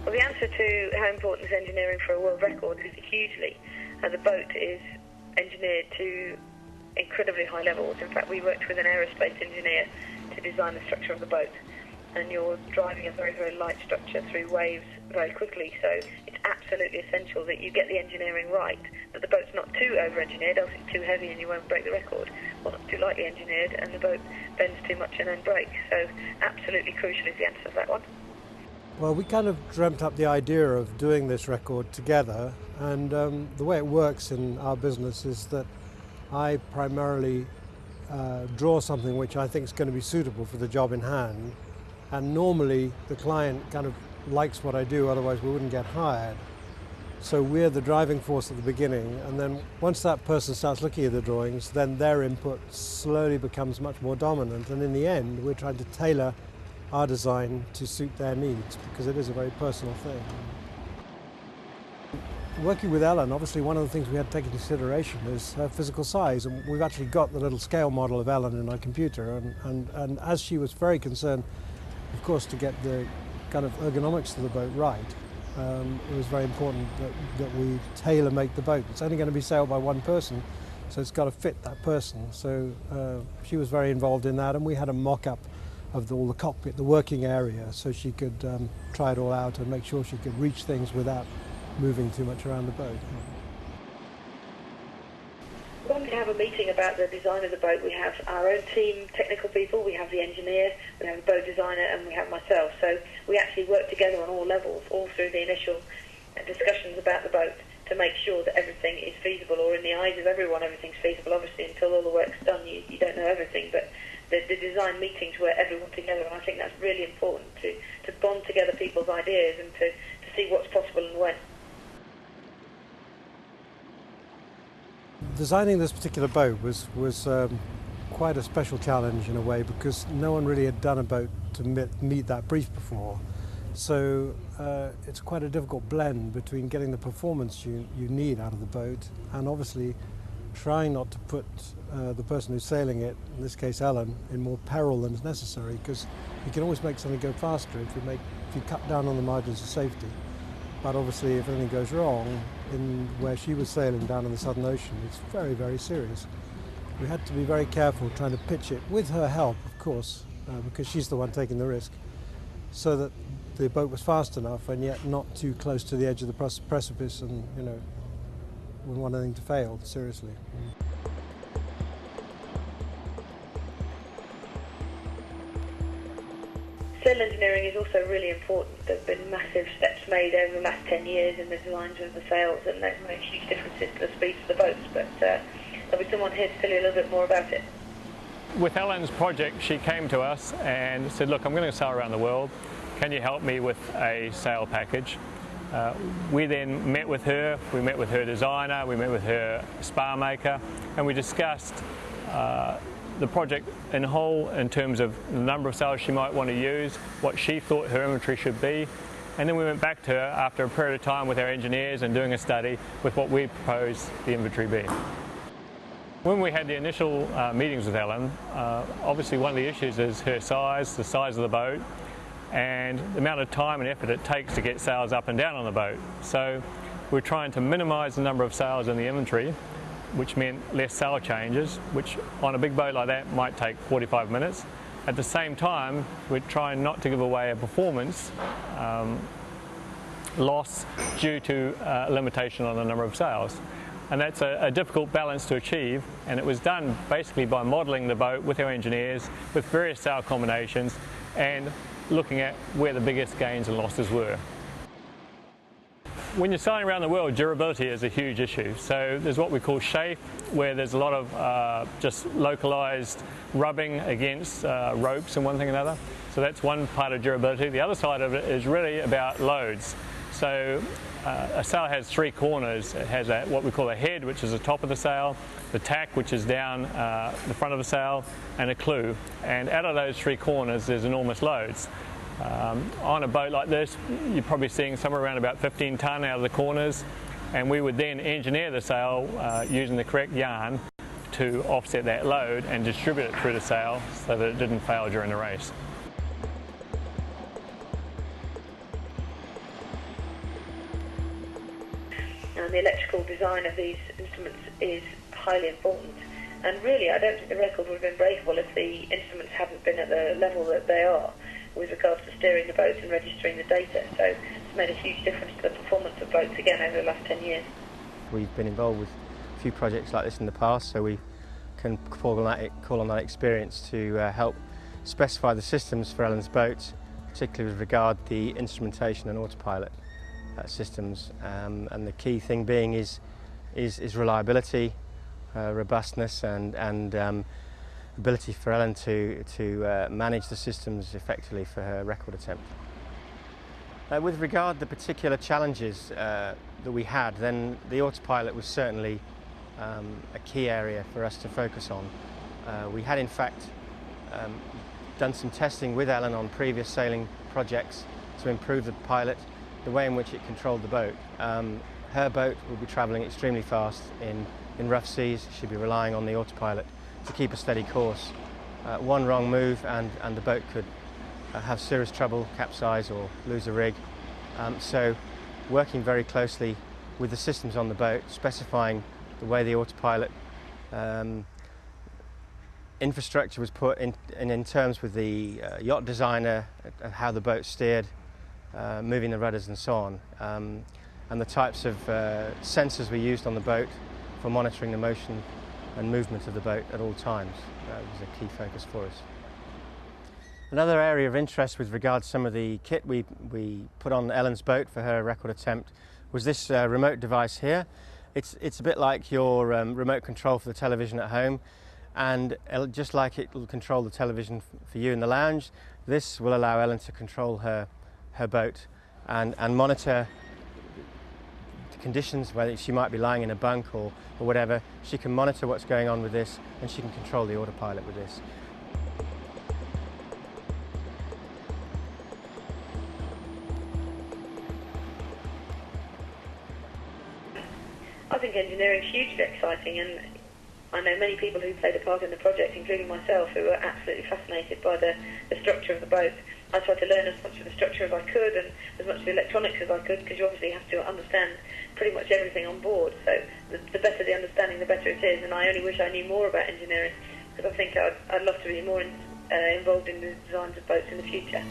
Well, the answer to how important is engineering for a world record is hugely. The boat is engineered to incredibly high levels. In fact, we worked with an aerospace engineer to design the structure of the boat, and you're driving a very, very light structure through waves very quickly, so it's absolutely essential that you get the engineering right, that the boat's not too over-engineered, else it's too heavy and you won't break the record, or not too lightly engineered and the boat bends too much and then breaks. So absolutely crucial is the answer to that one. Well, we kind of dreamt up the idea of doing this record together, and the way it works in our business is that I primarily draw something which I think is going to be suitable for the job in hand, and normally the client kind of likes what I do, otherwise we wouldn't get hired. So we're the driving force at the beginning, and then once that person starts looking at the drawings, then their input slowly becomes much more dominant, and in the end we're trying to tailor our design to suit their needs, because it is a very personal thing. Working with Ellen, obviously one of the things we had to take into consideration is her physical size, and we've actually got the little scale model of Ellen in our computer, and as she was very concerned, of course, to get the kind of ergonomics of the boat right, it was very important that we tailor-make the boat. It's only going to be sailed by one person, so it's got to fit that person. So she was very involved in that, and we had a mock-up of all the cockpit, the working area, so she could try it all out and make sure she could reach things without moving too much around the boat. When we have a meeting about the design of the boat, we have our own team, technical people, we have the engineer, we have the boat designer, and we have myself. So we actually work together on all levels, all through the initial discussions about the boat, to make sure that everything is feasible, or in the eyes of everyone everything's feasible. Obviously, until all the work's done, you don't know everything, but the design meetings were everyone together, and I think that's really important to bond together people's ideas and to see what's possible and when. Designing this particular boat was quite a special challenge in a way, because no one really had done a boat to meet that brief before. So it's quite a difficult blend between getting the performance you need out of the boat, and obviously trying not to put the person who's sailing it, in this case Ellen, in more peril than is necessary, because you can always make something go faster if you cut down on the margins of safety. But obviously if anything goes wrong in where she was sailing down in the Southern Ocean, it's very, very serious. We had to be very careful trying to pitch it, with her help of course, because she's the one taking the risk, so that the boat was fast enough and yet not too close to the edge of the precipice, and we wouldn't want anything to fail, seriously. Civil engineering is also really important. There have been massive steps made over the last 10 years in the designs of the sails, and they've made huge differences to the speeds of the boats, but there'll be someone here to tell you a little bit more about it. With Ellen's project, she came to us and said, look, I'm going to sail around the world. Can you help me with a sail package? We then met with her, designer, we met with her spar maker, and we discussed the project in whole in terms of the number of sails she might want to use, what she thought her inventory should be, and then we went back to her after a period of time with our engineers and doing a study with what we proposed the inventory be. When we had the initial meetings with Ellen, obviously one of the issues is her size, the size of the boat, and the amount of time and effort it takes to get sails up and down on the boat. So we're trying to minimise the number of sails in the inventory, which meant less sail changes, which on a big boat like that might take 45 minutes. At the same time, we're trying not to give away a performance loss due to a limitation on the number of sails. And that's a difficult balance to achieve, and it was done basically by modelling the boat with our engineers, with various sail combinations, and looking at where the biggest gains and losses were. When you're sailing around the world, durability is a huge issue. So there's what we call chafe, where there's a lot of just localised rubbing against ropes and one thing or another. So that's one part of durability. The other side of it is really about loads. So a sail has three corners. It has what we call a head, which is the top of the sail, the tack, which is down the front of the sail, and a clew. And out of those three corners, there's enormous loads. On a boat like this, you're probably seeing somewhere around about 15 tonne out of the corners, and we would then engineer the sail using the correct yarn to offset that load and distribute it through the sail so that it didn't fail during the race. and the electrical design of these instruments is highly important. And really, I don't think the record would have been breakable if the instruments hadn't been at the level that they are with regards to steering the boats and registering the data. So it's made a huge difference to the performance of boats again over the last 10 years. We've been involved with a few projects like this in the past, so we can call on that experience to help specify the systems for Ellen's boats, particularly with regard to the instrumentation and autopilot systems. And the key thing being is reliability, robustness, and ability for Ellen to manage the systems effectively for her record attempt. With regard to the particular challenges that we had, then the autopilot was certainly a key area for us to focus on. We had in fact done some testing with Ellen on previous sailing projects to improve the pilot, the way in which it controlled the boat. Her boat will be travelling extremely fast in rough seas. She'll be relying on the autopilot to keep a steady course. One wrong move and the boat could have serious trouble, capsize or lose a rig. So working very closely with the systems on the boat, specifying the way the autopilot infrastructure was put in terms with the yacht designer, how the boat steered, moving the rudders and so on, and the types of sensors we used on the boat for monitoring the motion and movement of the boat at all times. That was a key focus for us. Another area of interest with regard to some of the kit we put on Ellen's boat for her record attempt was this remote device here. It's a bit like your remote control for the television at home, and just like it will control the television for you in the lounge, this will allow Ellen to control her boat and monitor the conditions, whether she might be lying in a bunk or whatever. She can monitor what's going on with this, and she can control the autopilot with this. I think engineering is hugely exciting, and I know many people who played a part in the project, including myself, who were absolutely fascinated by the structure of the boat. I tried to learn as much of the structure as I could and as much of the electronics as I could, because you obviously have to understand pretty much everything on board. So the better the understanding, the better it is, and I only wish I knew more about engineering, because I think I'd love to be more involved in the designs of boats in the future.